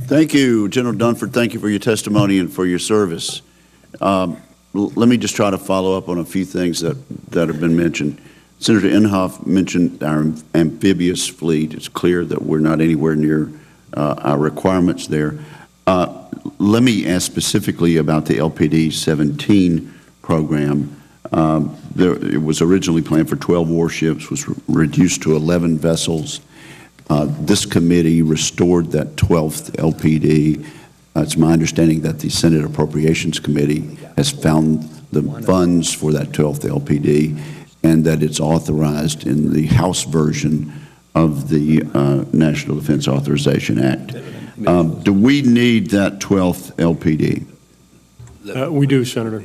Thank you, General Dunford. Thank you for your testimony and for your service. Let me just try to follow up on a few things that have been mentioned. Senator Inhofe mentioned our amphibious fleet. It's clear that we're not anywhere near our requirements there. Let me ask specifically about the LPD-17 program. It was originally planned for 12 warships, was reduced to 11 vessels. This committee restored that 12th LPD. It's my understanding that the Senate Appropriations Committee has found the funds for that 12th LPD and that it's authorized in the House version of the National Defense Authorization Act. Do we need that 12th LPD? We do, Senator.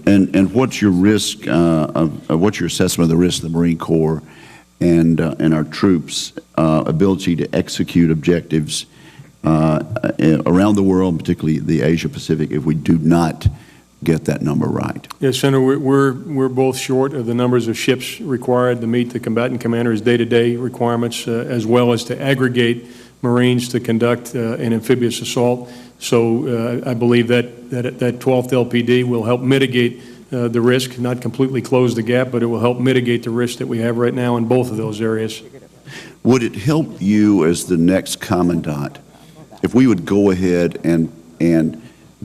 And what's your risk, what's your assessment of the risk of the Marine Corps and our troops' ability to execute objectives around the world, particularly the Asia-Pacific, if we do not get that number right? Yes, Senator, we're both short of the numbers of ships required to meet the combatant commander's day-to-day requirements, as well as to aggregate Marines to conduct an amphibious assault. So I believe that 12th LPD will help mitigate the risk, not completely close the gap, but it will help mitigate the risk that we have right now in both of those areas. Would it help you as the next commandant if we would go ahead and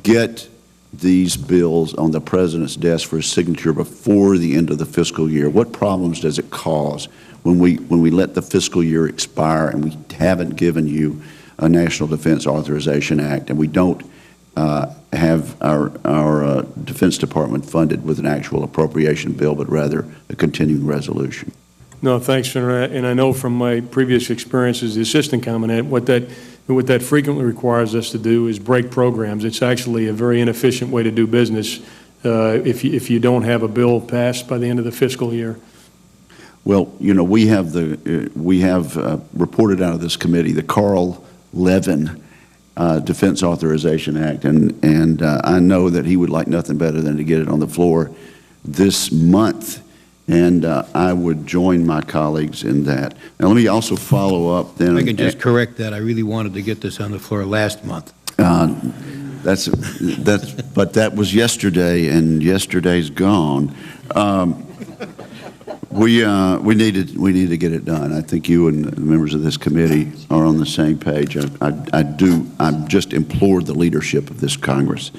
get these bills on the President's desk for signature before the end of the fiscal year? What problems does it cause when we let the fiscal year expire and we haven't given you a National Defense Authorization Act and we don't have our Defense Department funded with an actual appropriation bill, but rather a continuing resolution? No, thanks, Senator. And I know from my previous experience as the Assistant Commandant, what that frequently requires us to do is break programs. It's actually a very inefficient way to do business if you don't have a bill passed by the end of the fiscal year. Well, you know, we have reported out of this committee the Carl Levin Defense Authorization Act, and I know that he would like nothing better than to get it on the floor this month. And I would join my colleagues in that. Now, let me also follow up then. I can just correct that. I really wanted to get this on the floor last month. But that was yesterday, and yesterday's gone. We need to get it done. I think you and the members of this committee are on the same page. I just implored the leadership of this Congress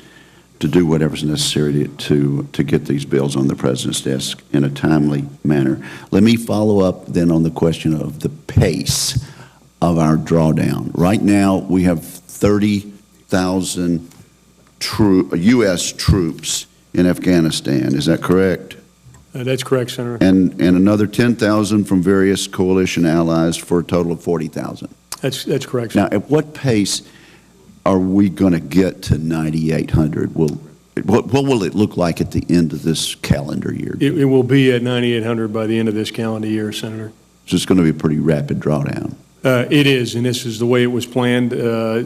to do whatever's necessary to get these bills on the President's desk in a timely manner. Let me follow up then on the question of the pace of our drawdown. Right now, we have 30,000 U.S. troops in Afghanistan. Is that correct? That's correct, Senator. And another 10,000 from various coalition allies for a total of 40,000. That's correct, Now, Senator. at what pace are we going to get to 9,800? What will it look like at the end of this calendar year? It will be at 9,800 by the end of this calendar year, Senator. So it's going to be a pretty rapid drawdown. It is, and this is the way it was planned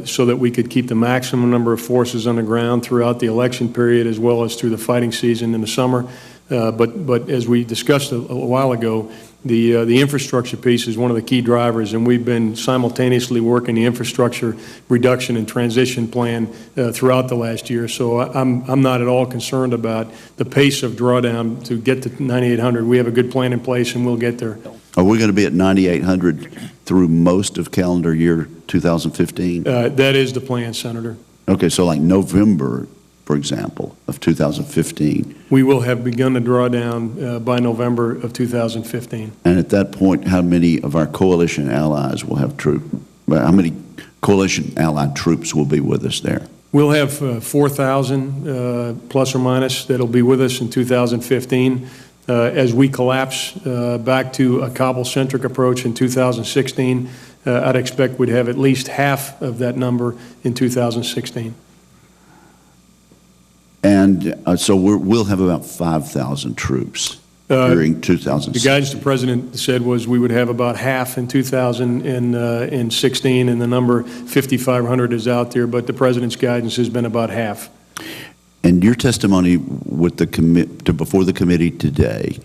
so that we could keep the maximum number of forces on the ground throughout the election period as well as through the fighting season in the summer. But as we discussed a while ago, the infrastructure piece is one of the key drivers, and we've been simultaneously working the infrastructure reduction and transition plan throughout the last year. So I'm not at all concerned about the pace of drawdown to get to 9,800. We have a good plan in place, and we'll get there. Are we going to be at 9,800 through most of calendar year 2015? That is the plan, Senator. Okay, so like November, for example, of 2015. We will have begun the drawdown by November of 2015. And at that point, how many of our coalition allies will have troops? How many coalition allied troops will be with us there? We'll have 4,000 plus or minus that'll be with us in 2015. As we collapse back to a Kabul-centric approach in 2016, I'd expect we'd have at least half of that number in 2016. And so we'll have about 5,000 troops during 2016. The guidance the President said was we would have about half in 2016, and the number 5,500 is out there, but the President's guidance has been about half. And your testimony with the before the committee today,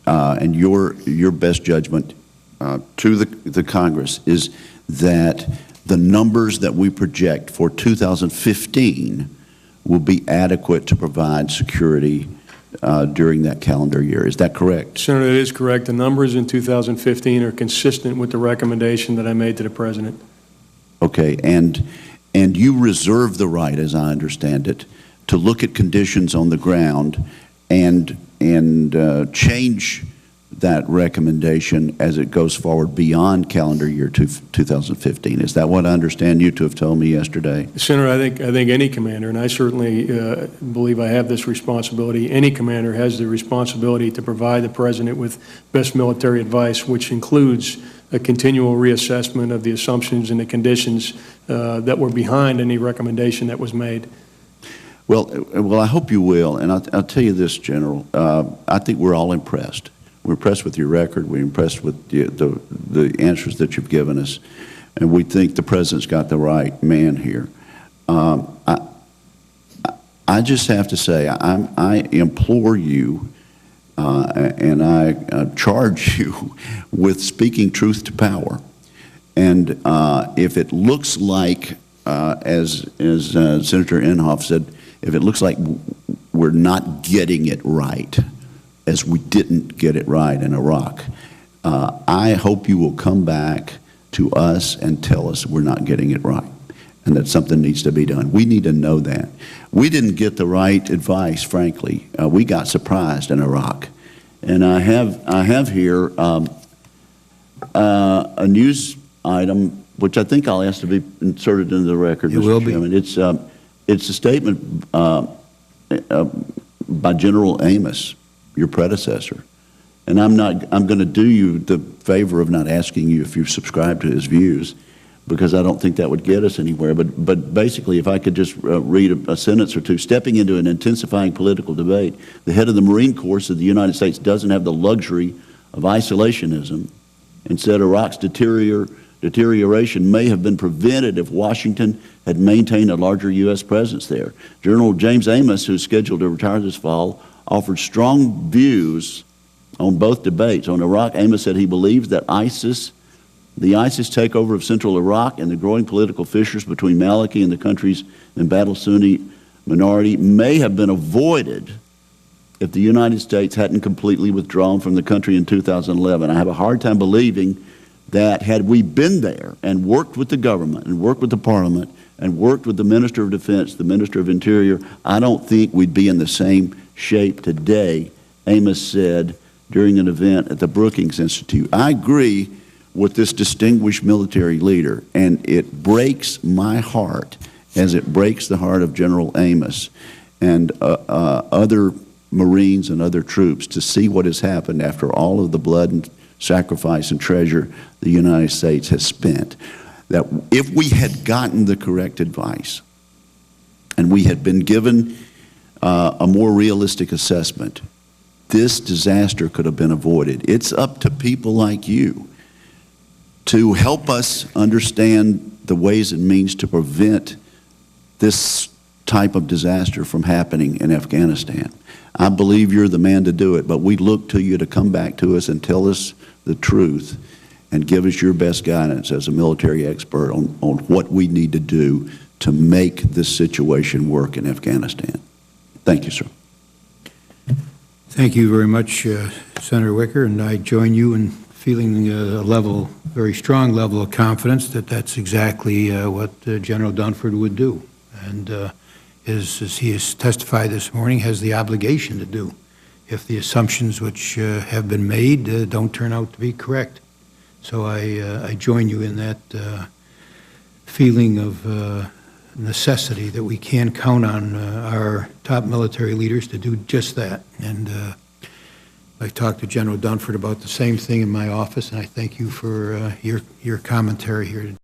and your best judgment to the Congress is that the numbers that we project for 2015 will be adequate to provide security during that calendar year. Is that correct? Senator, that is correct. The numbers in 2015 are consistent with the recommendation that I made to the President. Okay, and you reserve the right, as I understand it, to look at conditions on the ground and change that recommendation as it goes forward beyond calendar year 2015. Is that what I understand you to have told me yesterday? Senator, I think any commander, and I certainly believe I have this responsibility, any commander has the responsibility to provide the President with best military advice, which includes a continual reassessment of the assumptions and the conditions that were behind any recommendation that was made. Well, I hope you will, and I'll tell you this, General. I think we're all impressed. We're impressed with your record. We're impressed with the answers that you've given us, and we think the President's got the right man here. I just have to say, I implore you, and I charge you with speaking truth to power. And if it looks like, as Senator Inhofe said, if it looks like we're not getting it right, as we didn't get it right in Iraq, I hope you will come back to us and tell us we're not getting it right and that something needs to be done. We need to know that. We didn't get the right advice, frankly. We got surprised in Iraq. And I have here a news item, which I think I'll ask to be inserted into the record, Mr. Chairman. It's a statement by General Amos, your predecessor. And I'm going to do you the favor of not asking you if you subscribe to his views, because I don't think that would get us anywhere. But basically, if I could just read a sentence or two. Stepping into an intensifying political debate, the head of the Marine Corps said the United States doesn't have the luxury of isolationism, and said Iraq's deterioration may have been prevented if Washington had maintained a larger U.S. presence there. General James Amos, who's scheduled to retire this fall, offered strong views on both debates. On Iraq, Amos said he believes that the ISIS takeover of central Iraq and the growing political fissures between Maliki and the country's embattled Sunni minority may have been avoided if the United States hadn't completely withdrawn from the country in 2011. I have a hard time believing that had we been there and worked with the government and worked with the Parliament and worked with the Minister of Defense, the Minister of Interior, I don't think we'd be in the same shape today, Amos said during an event at the Brookings Institute. I agree with this distinguished military leader, and it breaks my heart as it breaks the heart of General Amos and other Marines and other troops to see what has happened after all of the blood and sacrifice and treasure the United States has spent. That if we had gotten the correct advice and we had been given a more realistic assessment, this disaster could have been avoided. It's up to people like you to help us understand the ways and means to prevent this type of disaster from happening in Afghanistan. I believe you're the man to do it, but we look to you to come back to us and tell us the truth and give us your best guidance as a military expert on what we need to do to make this situation work in Afghanistan. Thank you, sir. Thank you very much, Senator Wicker, and I join you in feeling a very strong level of confidence that that's exactly what General Dunford would do, and as he has testified this morning, has the obligation to do if the assumptions which have been made don't turn out to be correct. So I join you in that feeling of necessity that we can count on our top military leaders to do just that. And I talked to General Dunford about the same thing in my office, and I thank you for your commentary here today.